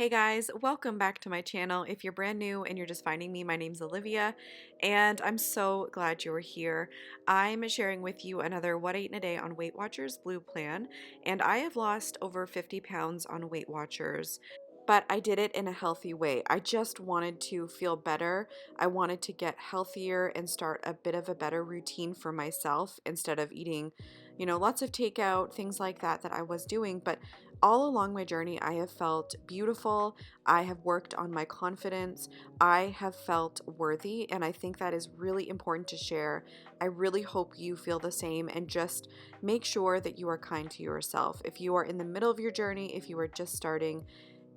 Hey guys, welcome back to my channel. If you're brand new and you're just finding me, my name's Olivia and I'm so glad you're here. I'm sharing with you another What I Eat in a Day on Weight Watchers Blue Plan, and I have lost over 50 pounds on Weight Watchers. But I did it in a healthy way. I just wanted to feel better. I wanted to get healthier and start a bit of a better routine for myself instead of eating, lots of takeout, things like that I was doing. But all along my journey, I have felt beautiful. I have worked on my confidence. I have felt worthy, and I think that is really important to share. I really hope you feel the same, and just make sure that you are kind to yourself. If you are in the middle of your journey, if you are just starting,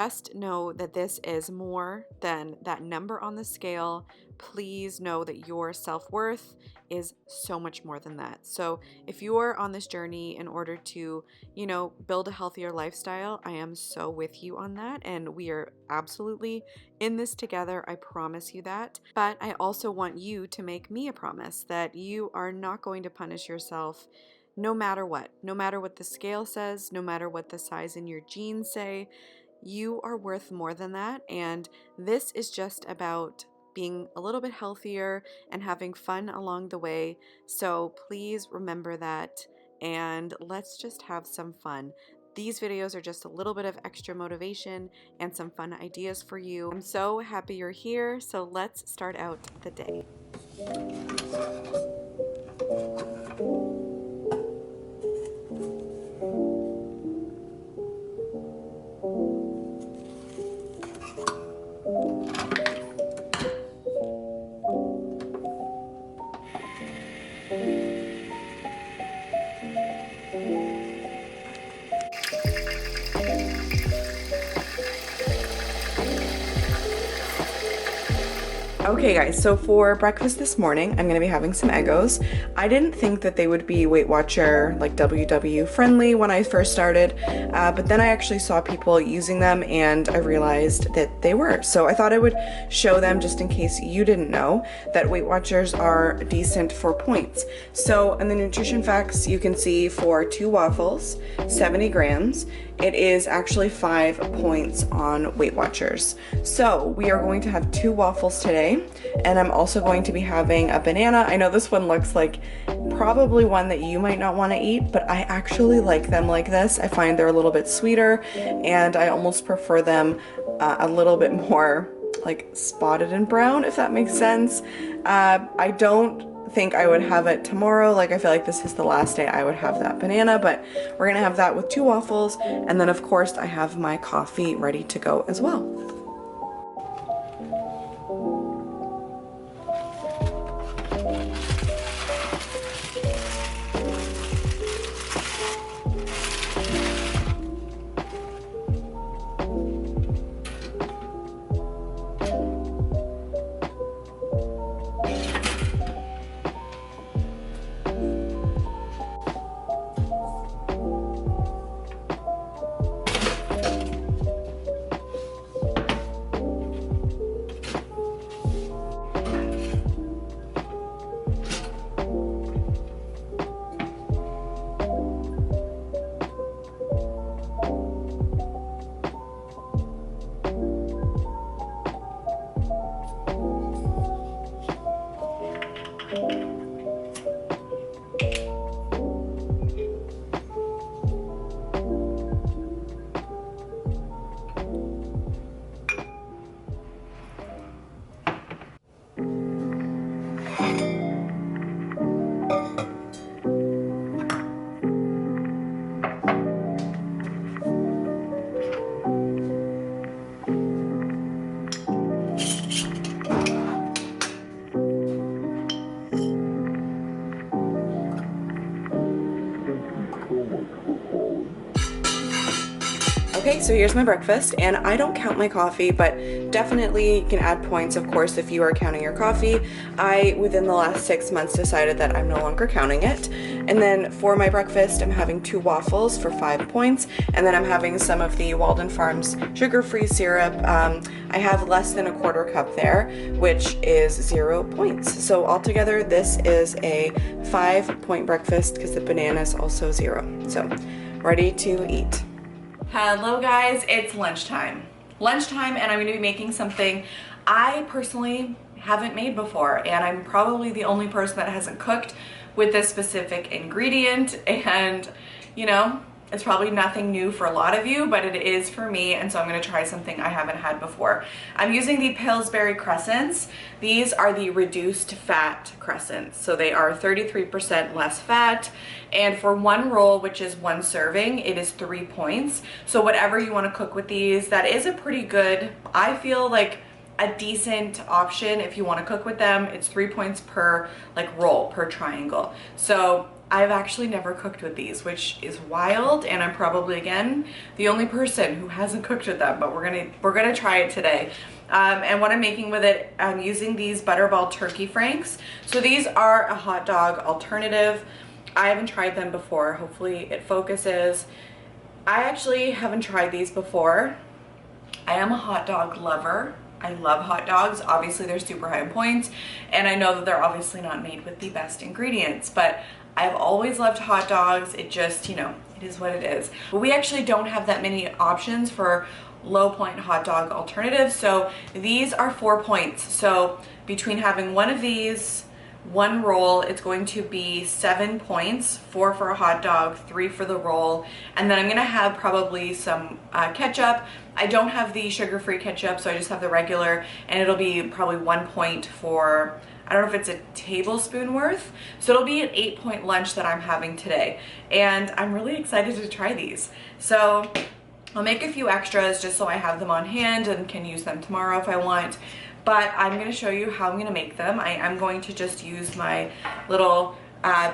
just know that this is more than that number on the scale. Please know that your self-worth is so much more than that. So if you are on this journey in order to, build a healthier lifestyle, I am so with you on that. And we are absolutely in this together. I promise you that. But I also want you to make me a promise that you are not going to punish yourself no matter what the scale says, no matter what the size in your jeans say. You are worth more than that, and this is just about being a little bit healthier and having fun along the way. So please remember that, and let's just have some fun. These videos are just a little bit of extra motivation and some fun ideas for you. I'm so happy you're here, so let's start out the day. Okay guys, so for breakfast this morning, I'm going to be having some Eggos. I didn't think that they would be Weight Watcher, like WW friendly when I first started, but then I actually saw people using them and I realized that they were. So I thought I would show them just in case you didn't know that Weight Watchers are decent for points. So in the nutrition facts, you can see for 2 waffles, 70 grams, it is actually 5 points on Weight Watchers. So we are going to have 2 waffles today, and I'm also going to be having a banana. I know this one looks like probably one that you might not want to eat, but I actually like them like this. I find they're a little bit sweeter, and I almost prefer them a little bit more like spotted and brown, if that makes sense. I don't think I would have it tomorrow. Like, I feel like this is the last day I would have that banana, but we're gonna have that with 2 waffles, and then of course I have my coffee ready to go as well. Okay, so here's my breakfast, and I don't count my coffee, but definitely can add points, of course, if you are counting your coffee. I, within the last 6 months, decided that I'm no longer counting it. And then for my breakfast, I'm having 2 waffles for 5 points, and then I'm having some of the Walden Farms sugar-free syrup. I have less than a 1/4 cup there, which is 0 points. So altogether, this is a 5-point breakfast because the banana is also 0. So, ready to eat. Hello guys, it's lunchtime. lunchtime, and I'm going to be making something I personally haven't made before, and I'm probably the only person that hasn't cooked with this specific ingredient, and you know, it's probably nothing new for a lot of you, but it is for me, and so I'm going to try something I haven't had before. I'm using the Pillsbury crescents. These are the reduced fat crescents, so they are 33% less fat, and for one roll, which is one serving, it is 3 points. So whatever you want to cook with these, that is a pretty good, I feel like a decent option if you want to cook with them. It's 3 points per like roll, per triangle. So I've actually never cooked with these, which is wild, and I'm probably, again, the only person who hasn't cooked with them, but we're gonna try it today. And what I'm making with it, I'm using these Butterball Turkey Franks. So these are a hot dog alternative. I haven't tried them before. Hopefully it focuses. I actually haven't tried these before. I am a hot dog lover. I love hot dogs. Obviously they're super high in points, and I know that they're obviously not made with the best ingredients, but I've always loved hot dogs. It just, you know, it is what it is. But we actually don't have that many options for low point hot dog alternatives, so these are 4 points. So between having one of these, one roll, it's going to be 7 points, 4 for a hot dog, 3 for the roll, and then I'm gonna have probably some ketchup. I don't have the sugar-free ketchup, so I just have the regular, and it'll be probably 1 point for, I don't know if it's a tablespoon worth. So it'll be an 8-point lunch that I'm having today, and I'm really excited to try these. So I'll make a few extras just so I have them on hand and can use them tomorrow if I want. But I'm going to show you how I'm going to make them. I'm going to just use my little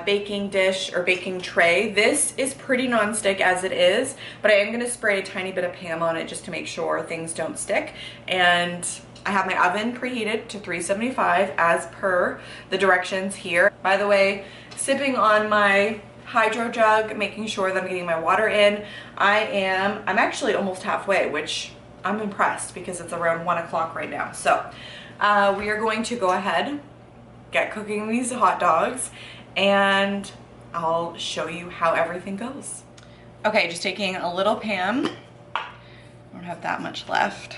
baking dish or baking tray. This is pretty non-stick as it is, but I am going to spray a tiny bit of Pam on it just to make sure things don't stick. And I have my oven preheated to 375 as per the directions here. By the way, sipping on my hydro jug, making sure that I'm getting my water in. I'm actually almost halfway, which I'm impressed because it's around 1 o'clock right now. So we are going to go ahead, get cooking these hot dogs, and I'll show you how everything goes. Okay, just taking a little Pam. I don't have that much left.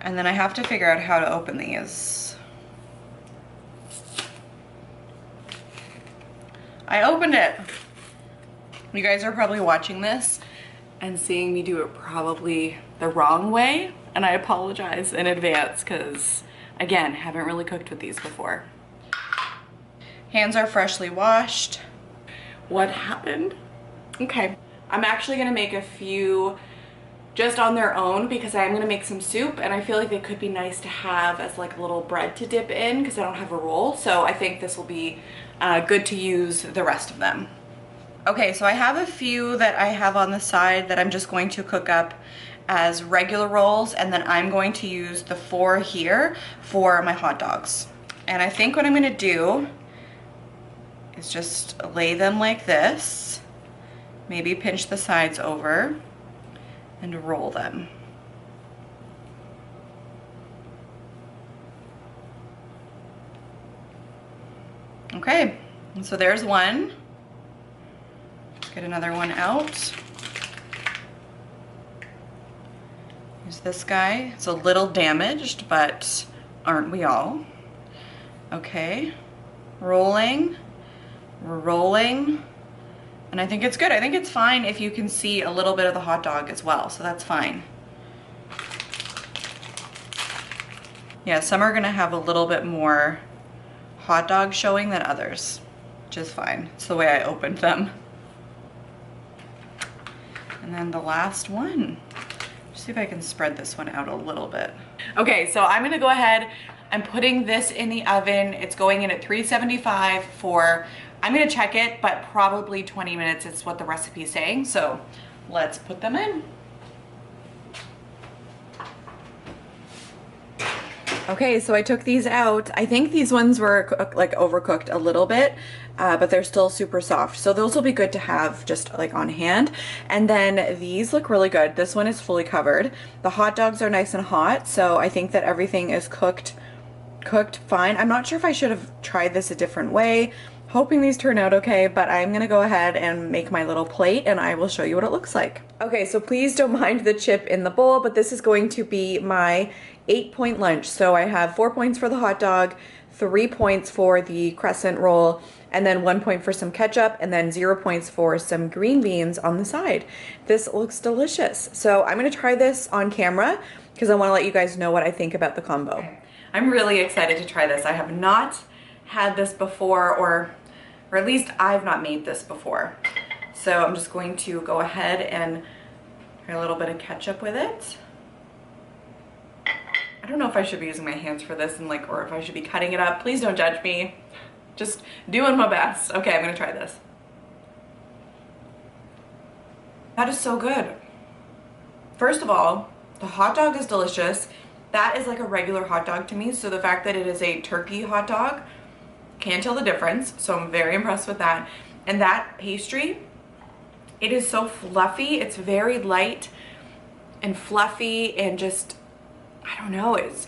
And then I have to figure out how to open these. I opened it. You guys are probably watching this and seeing me do it probably the wrong way, and I apologize in advance because, again, haven't really cooked with these before. Hands are freshly washed. What happened? Okay, I'm actually gonna make a few just on their own because I'm gonna make some soup, and I feel like they could be nice to have as like a little bread to dip in because I don't have a roll. So I think this will be good to use the rest of them. Okay, so I have a few that I have on the side that I'm just going to cook up as regular rolls, and then I'm going to use the 4 here for my hot dogs. And I think what I'm gonna do is just lay them like this, maybe pinch the sides over, and roll them. Okay, and so there's one. Get another one out. Here's this guy. It's a little damaged, but aren't we all? Okay, rolling, rolling, and I think it's good. I think it's fine if you can see a little bit of the hot dog as well, so that's fine. Yeah, some are gonna have a little bit more hot dog showing than others, which is fine. It's the way I opened them. And then the last one. Let's see if I can spread this one out a little bit. Okay, so I'm gonna go ahead. I'm putting this in the oven. It's going in at 375 for, I'm gonna check it, but probably 20 minutes is what the recipe is saying. So let's put them in. Okay, so I took these out. I think these ones were like overcooked a little bit, but they're still super soft. So those will be good to have just like on hand. And then these look really good. This one is fully covered. The hot dogs are nice and hot, so I think that everything is cooked fine. I'm not sure if I should have tried this a different way. hoping these turn out okay, but I'm gonna go ahead and make my little plate and I will show you what it looks like. Okay, so please don't mind the chip in the bowl, but this is going to be my 8-point lunch. So I have 4 points for the hot dog, 3 points for the crescent roll, and then 1 point for some ketchup, and then 0 points for some green beans on the side. This looks delicious. So I'm gonna try this on camera because I wanna let you guys know what I think about the combo. Okay. I'm really excited to try this. I have not had this before, or at least I've not made this before. So I'm just going to go ahead and try a little bit of ketchup with it. I don't know if I should be using my hands for this and or if I should be cutting it up. Please don't judge me. Just doing my best. Okay, I'm gonna try this. That is so good. First of all, the hot dog is delicious. That is like a regular hot dog to me, so the fact that it is a turkey hot dog, can't tell the difference, so I'm very impressed with that. And that pastry, it is so fluffy. It's very light and fluffy and just, I don't know, it's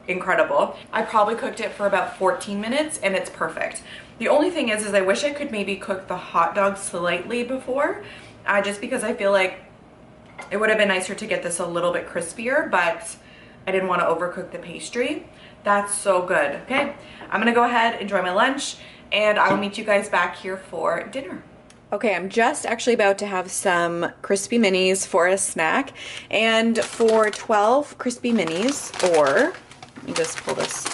incredible. I probably cooked it for about 14 minutes and it's perfect. The only thing is I wish I could maybe cook the hot dog slightly before, just because I feel like it would have been nicer to get this a little bit crispier, but I didn't want to overcook the pastry. That's so good. Okay, I'm gonna go ahead, enjoy my lunch, and I will meet you guys back here for dinner. Okay, I'm just actually about to have some crispy minis for a snack, and for 12 crispy minis, or let me just pull this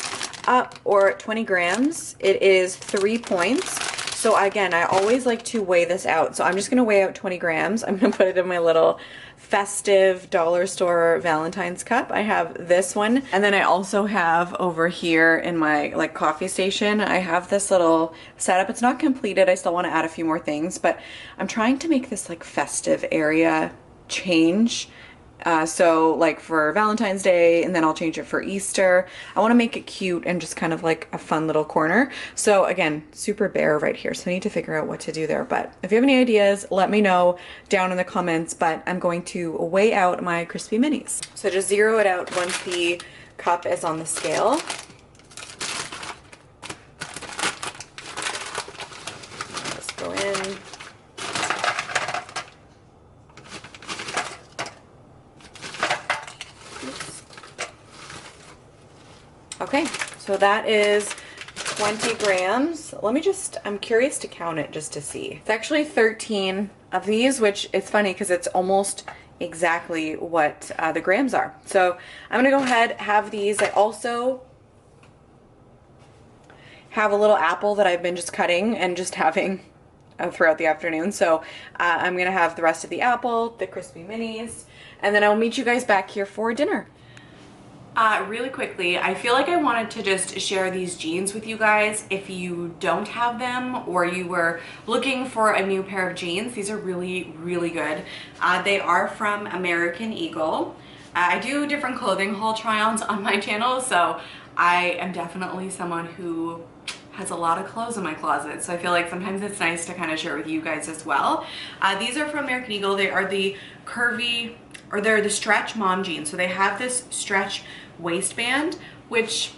up, or 20 grams, it is 3 points. So again, I always like to weigh this out. So I'm just gonna weigh out 20 grams. I'm gonna put it in my little festive dollar store Valentine's cup. I have this one. And then I also have over here in my coffee station, I have this little setup. It's not completed. I still wanna add a few more things, but I'm trying to make this festive area change. So for Valentine's Day, and then I'll change it for Easter. I want to make it cute and just kind of like a fun little corner. So again, super bare right here. So I need to figure out what to do there. But if you have any ideas, let me know down in the comments. But I'm going to weigh out my crispy minis. So just zero it out once the cup is on the scale. Just go in. Okay, so that is 20 grams. I'm curious to count it just to see. It's actually 13 of these, which it's funny because it's almost exactly what the grams are. So I'm gonna go ahead, have these. I also have a little apple that I've been just cutting and just having throughout the afternoon. So I'm gonna have the rest of the apple, the crispy minis, and then I'll meet you guys back here for dinner. Really quickly, I feel like I wanted to just share these jeans with you guys. If you don't have them or you were looking for a new pair of jeans, these are really, really good. They are from American Eagle. I do different clothing haul try-ons on my channel, so I am definitely someone who has a lot of clothes in my closet, so I feel like sometimes it's nice to kind of share with you guys as well. These are from American Eagle. They are the curvy, or they're the stretch mom jeans. So they have this stretch waistband, which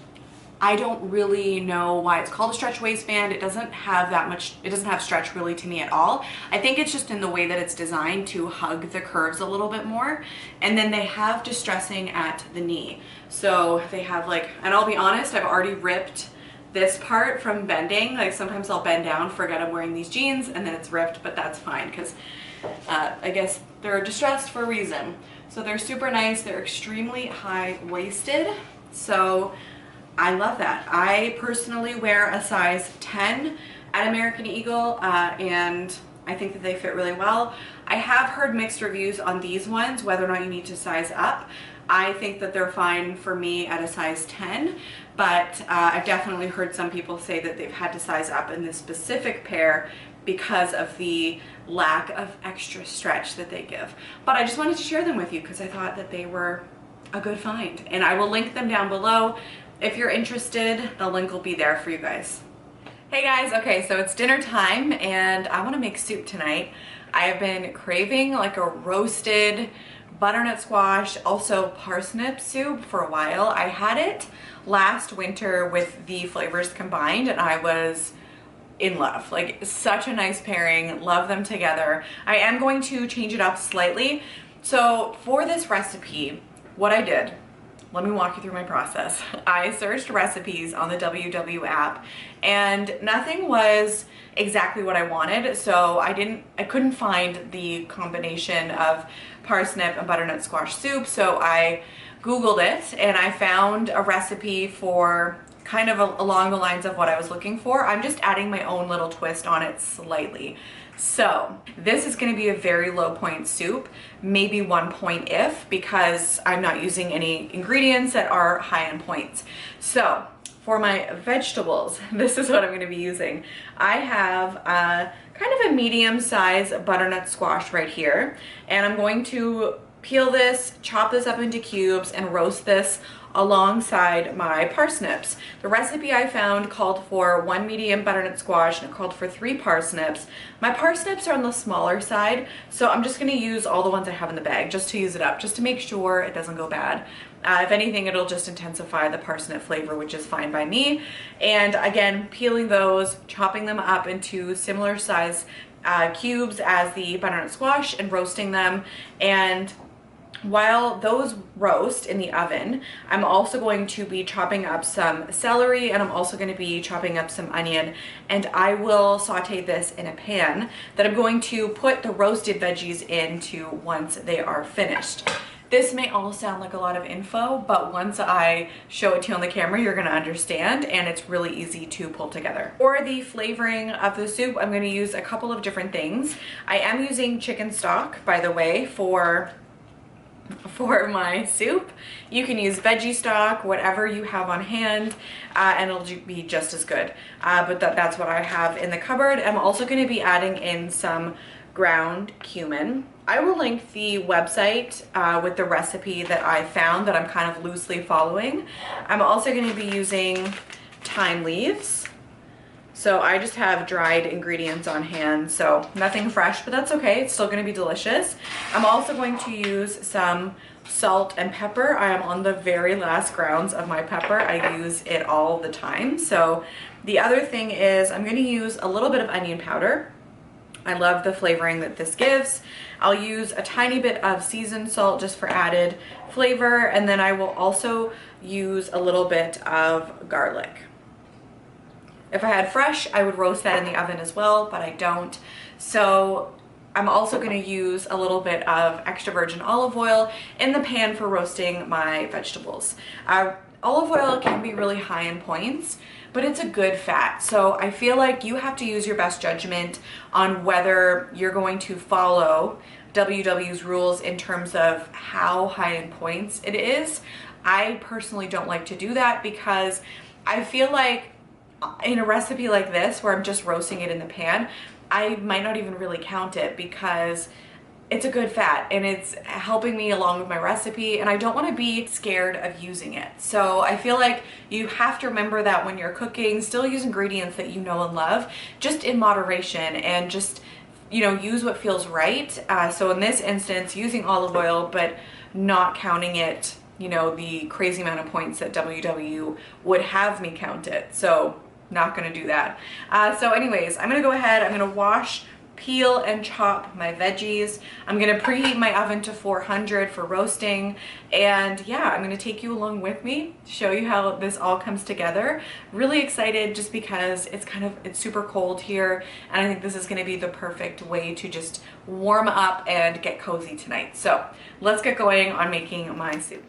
I don't really know why it's called a stretch waistband. It doesn't have that much, it doesn't have stretch really to me at all. I think it's just in the way that it's designed to hug the curves a little bit more. And then they have distressing at the knee. So they have and I'll be honest, I've already ripped this part from bending. Sometimes I'll bend down, forget I'm wearing these jeans, and then it's ripped, but that's fine because I guess they're distressed for a reason. So they're super nice. They're extremely high-waisted. So I love that. I personally wear a size 10 at American Eagle, and I think that they fit really well. I have heard mixed reviews on these ones, whether or not you need to size up. I think that they're fine for me at a size 10, but I've definitely heard some people say that they've had to size up in this specific pair because of the lack of extra stretch that they give. But I just wanted to share them with you because I thought that they were a good find, and I will link them down below. If you're interested, the link will be there for you guys. Hey guys, okay, so it's dinner time and I want to make soup tonight. I have been craving a roasted butternut squash, also parsnip soup for a while. I had it last winter with the flavors combined and I was in love. Like, such a nice pairing, love them together. I am going to change it up slightly. So for this recipe, what I did, let me walk you through my process. I searched recipes on the WW app and nothing was exactly what I wanted. So I couldn't find the combination of parsnip and butternut squash soup. So I Googled it and I found a recipe for kind of along the lines of what I was looking for. I'm just adding my own little twist on it slightly. So this is going to be a very low point soup, maybe 1 point if, because I'm not using any ingredients that are high in points. So for my vegetables, this is what I'm going to be using. I have kind of a medium size butternut squash right here, and I'm going to peel this, chop this up into cubes, and roast this alongside my parsnips. The recipe I found called for 1 medium butternut squash and it called for 3 parsnips. My parsnips are on the smaller side, so I'm just gonna use all the ones I have in the bag just to use it up, just to make sure it doesn't go bad. If anything, it'll just intensify the parsnip flavor, which is fine by me. And again, peeling those, chopping them up into similar size cubes as the butternut squash and roasting them. And while those roast in the oven, I'm also going to be chopping up some celery and I'm also going to be chopping up some onion, and I will saute this in a pan that I'm going to put the roasted veggies into once they are finished. This may all sound like a lot of info, but once I show it to you on the camera, you're gonna understand, and it's really easy to pull together. For the flavoring of the soup, I'm gonna use a couple of different things. I am using chicken stock, by the way, for my soup. You can use veggie stock, whatever you have on hand, and it'll be just as good. But that's what I have in the cupboard. I'm also going to be adding in some ground cumin. I will link the website with the recipe that I found that I'm kind of loosely following. I'm also going to be using thyme leaves. So I just have dried ingredients on hand, so nothing fresh, but that's okay. It's still gonna be delicious. I'm also going to use some salt and pepper. I am on the very last grounds of my pepper. I use it all the time. So the other thing is I'm gonna use a little bit of onion powder. I love the flavoring that this gives. I'll use a tiny bit of seasoned salt just for added flavor, and then I will also use a little bit of garlic. If I had fresh, I would roast that in the oven as well, but I don't. So I'm also gonna use a little bit of extra virgin olive oil in the pan for roasting my vegetables. Olive oil can be really high in points, but it's a good fat. So I feel like you have to use your best judgment on whether you're going to follow WW's rules in terms of how high in points it is. I personally don't like to do that because I feel like in a recipe like this where I'm just roasting it in the pan, I might not even really count it because it's a good fat and it's helping me along with my recipe, and I don't want to be scared of using it. So I feel like you have to remember that when you're cooking, still use ingredients that you know and love, just in moderation, and just, you know, use what feels right. So in this instance, using olive oil, but not counting it, you know, the crazy amount of points that WW would have me count it. So not gonna do that. So anyways, I'm gonna go ahead, I'm gonna wash, peel, and chop my veggies. I'm gonna preheat my oven to 400 for roasting. And yeah, I'm gonna take you along with me, show you how this all comes together. Really excited just because it's super cold here, and I think this is gonna be the perfect way to just warm up and get cozy tonight. So let's get going on making my soup.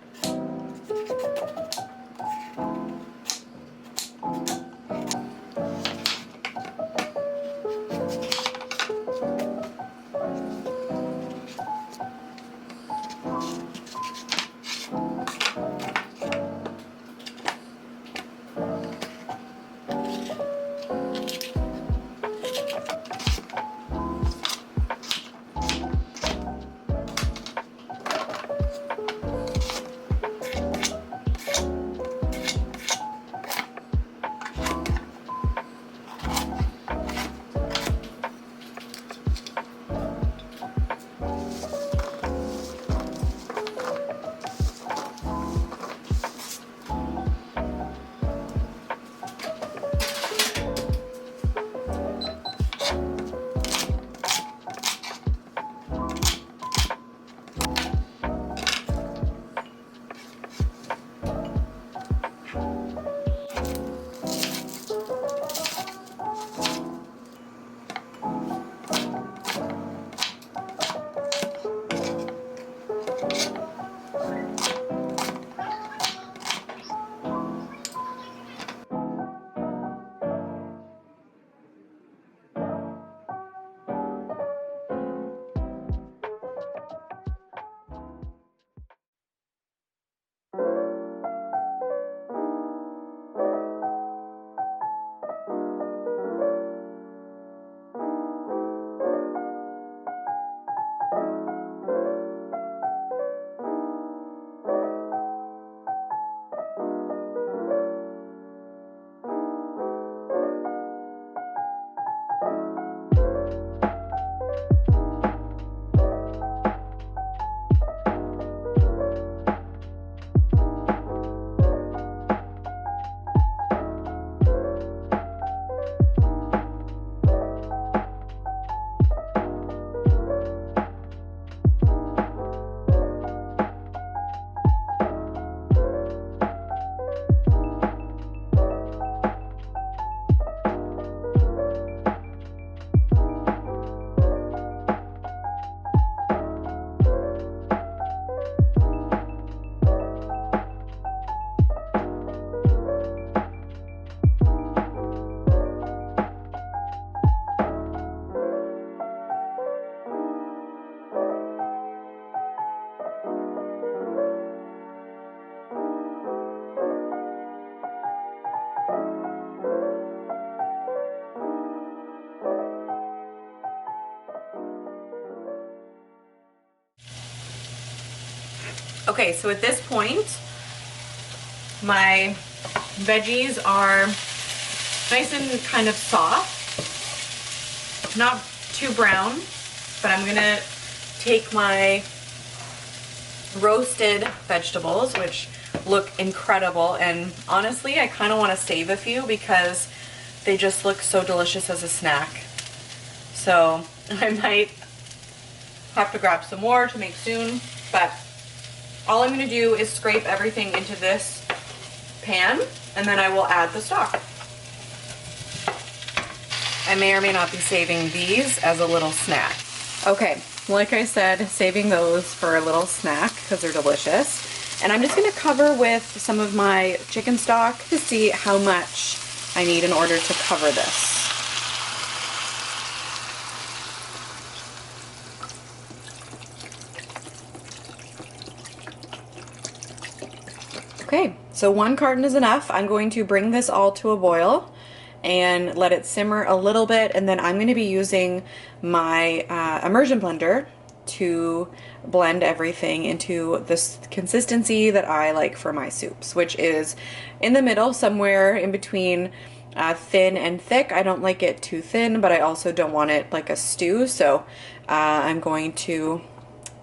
Okay, so at this point, my veggies are nice and kind of soft. Not too brown, but I'm gonna take my roasted vegetables, which look incredible, and honestly, I kind of want to save a few because they just look so delicious as a snack. So I might have to grab some more to make soon, but all I'm going to do is scrape everything into this pan, and then I will add the stock. I may or may not be saving these as a little snack. Okay, like I said, saving those for a little snack because they're delicious. And I'm just going to cover with some of my chicken stock to see how much I need in order to cover this. Okay, so 1 carton is enough. I'm going to bring this all to a boil and let it simmer a little bit, and then I'm going to be using my immersion blender to blend everything into this consistency that I like for my soups, which is in the middle, somewhere in between thin and thick. I don't like it too thin, but I also don't want it like a stew, so I'm going to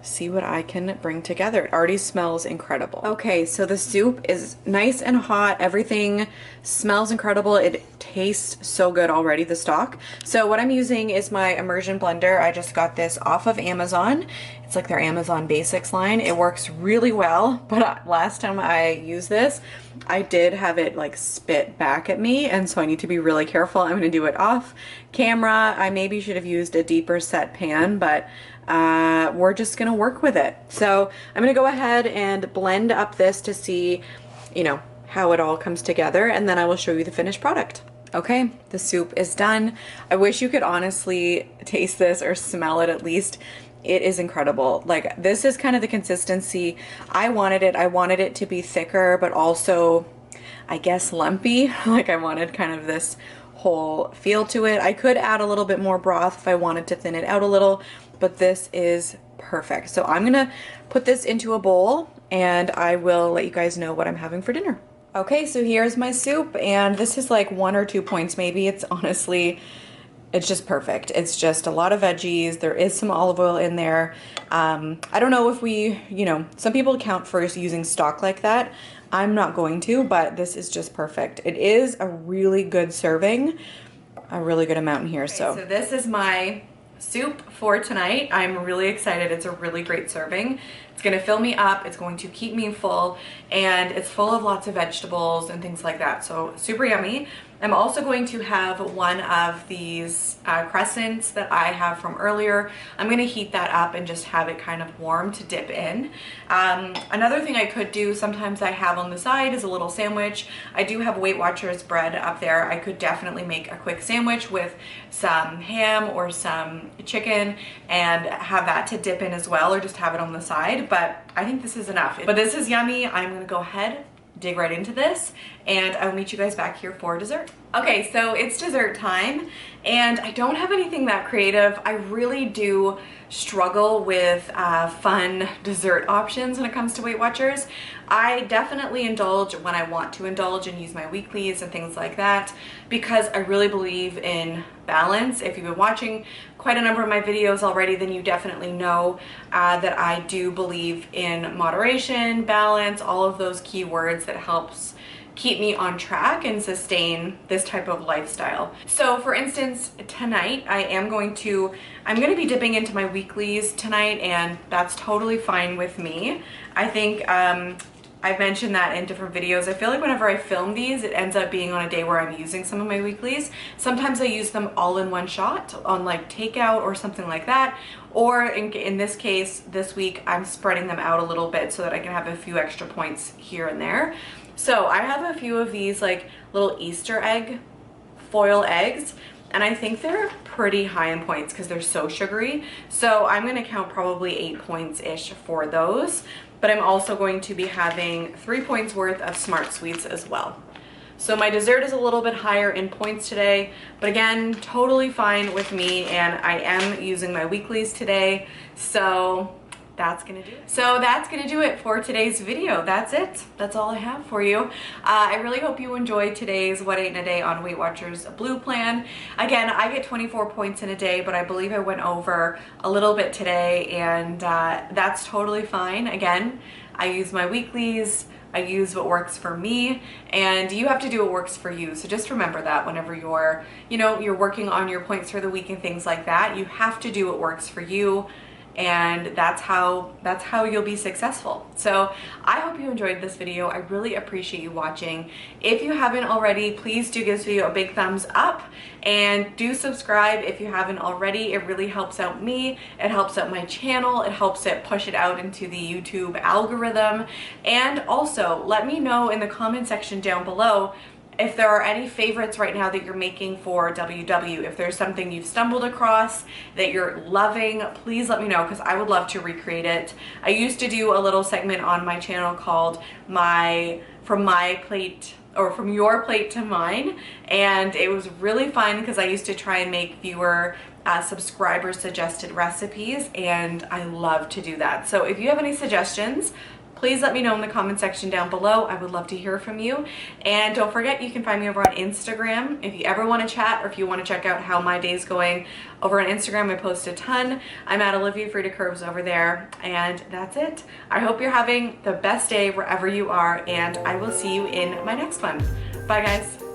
see what I can bring together. It already smells incredible. Okay, so the soup is nice and hot. Everything smells incredible. It tastes so good already, the stock. So what I'm using is my immersion blender. I just got this off of Amazon. It's like their Amazon Basics line. It works really well, but last time I used this, I did have it like spit back at me, and so I need to be really careful. I'm gonna do it off camera. I maybe should have used a deeper set pan, but we're just gonna work with it. So I'm gonna go ahead and blend up this to see, you know, how it all comes together, and then I will show you the finished product. Okay, the soup is done. I wish you could honestly taste this or smell it at least. It is incredible. Like, this is kind of the consistency I wanted it. I wanted it to be thicker, but also, I guess, lumpy. Like, I wanted kind of this whole feel to it. I could add a little bit more broth if I wanted to thin it out a little, but this is perfect. So I'm gonna put this into a bowl and I will let you guys know what I'm having for dinner. Okay, so here's my soup, and this is like 1 or 2 points maybe. It's honestly, it's just perfect. It's just a lot of veggies. There is some olive oil in there. I don't know if we, you know, some people account for using stock like that. I'm not going to, but this is just perfect. It is a really good serving, a really good amount in here. Okay, so this is my soup for tonight. I'm really excited. It's a really great serving. It's gonna fill me up, it's going to keep me full, and it's full of lots of vegetables and things like that, so super yummy. I'm also going to have one of these crescents that I have from earlier. I'm gonna heat that up and just have it kind of warm to dip in. Another thing I could do, sometimes I have on the side, is a little sandwich. I do have Weight Watchers bread up there. I could definitely make a quick sandwich with some ham or some chicken and have that to dip in as well, or just have it on the side, but I think this is enough. But this is yummy. I'm gonna go ahead, dig right into this, and I'll meet you guys back here for dessert. Okay, so it's dessert time, and I don't have anything that creative. I really do struggle with fun dessert options when it comes to Weight Watchers. I definitely indulge when I want to indulge and use my weeklies and things like that, because I really believe in balance. If you've been watching quite a number of my videos already, then you definitely know that I do believe in moderation, balance, all of those key words that helps keep me on track and sustain this type of lifestyle. So for instance, tonight I'm going to be dipping into my weeklies tonight, and that's totally fine with me. I think I've mentioned that in different videos. I feel like whenever I film these, it ends up being on a day where I'm using some of my weeklies. Sometimes I use them all in one shot on like takeout or something like that. Or in this case, this week, I'm spreading them out a little bit so that I can have a few extra points here and there. So I have a few of these like little Easter egg foil eggs, and I think they're pretty high in points because they're so sugary. So I'm gonna count probably 8 points-ish for those. But I'm also going to be having 3 points worth of Smart Sweets as well. So my dessert is a little bit higher in points today, but again, totally fine with me, and I am using my weeklies today, so that's gonna do it. So that's gonna do it for today's video. That's it. That's all I have for you. I really hope you enjoyed today's What Ate in a Day on Weight Watchers Blue Plan. Again, I get 24 points in a day, but I believe I went over a little bit today, and that's totally fine. Again, I use my weeklies, I use what works for me, and you have to do what works for you. So just remember that whenever you're, you're working on your points for the week and things like that, you have to do what works for you, and that's how you'll be successful. So I hope you enjoyed this video. I really appreciate you watching. If you haven't already, please do give this video a big thumbs up, and do subscribe if you haven't already. It really helps out me, it helps out my channel, it helps it push it out into the YouTube algorithm. And also let me know in the comment section down below if there are any favorites right now that you're making for WW. If there's something you've stumbled across that you're loving, please let me know, because I would love to recreate it. I used to do a little segment on my channel called From Your Plate to Mine, and it was really fun because I used to try and make viewer subscriber suggested recipes, and I love to do that. So if you have any suggestions, please let me know in the comment section down below. I would love to hear from you. And don't forget, you can find me over on Instagram if you ever want to chat, or if you want to check out how my day's going over on Instagram. I post a ton. I'm at OliviaFredaCurves over there. And that's it. I hope you're having the best day wherever you are, and I will see you in my next one. Bye guys.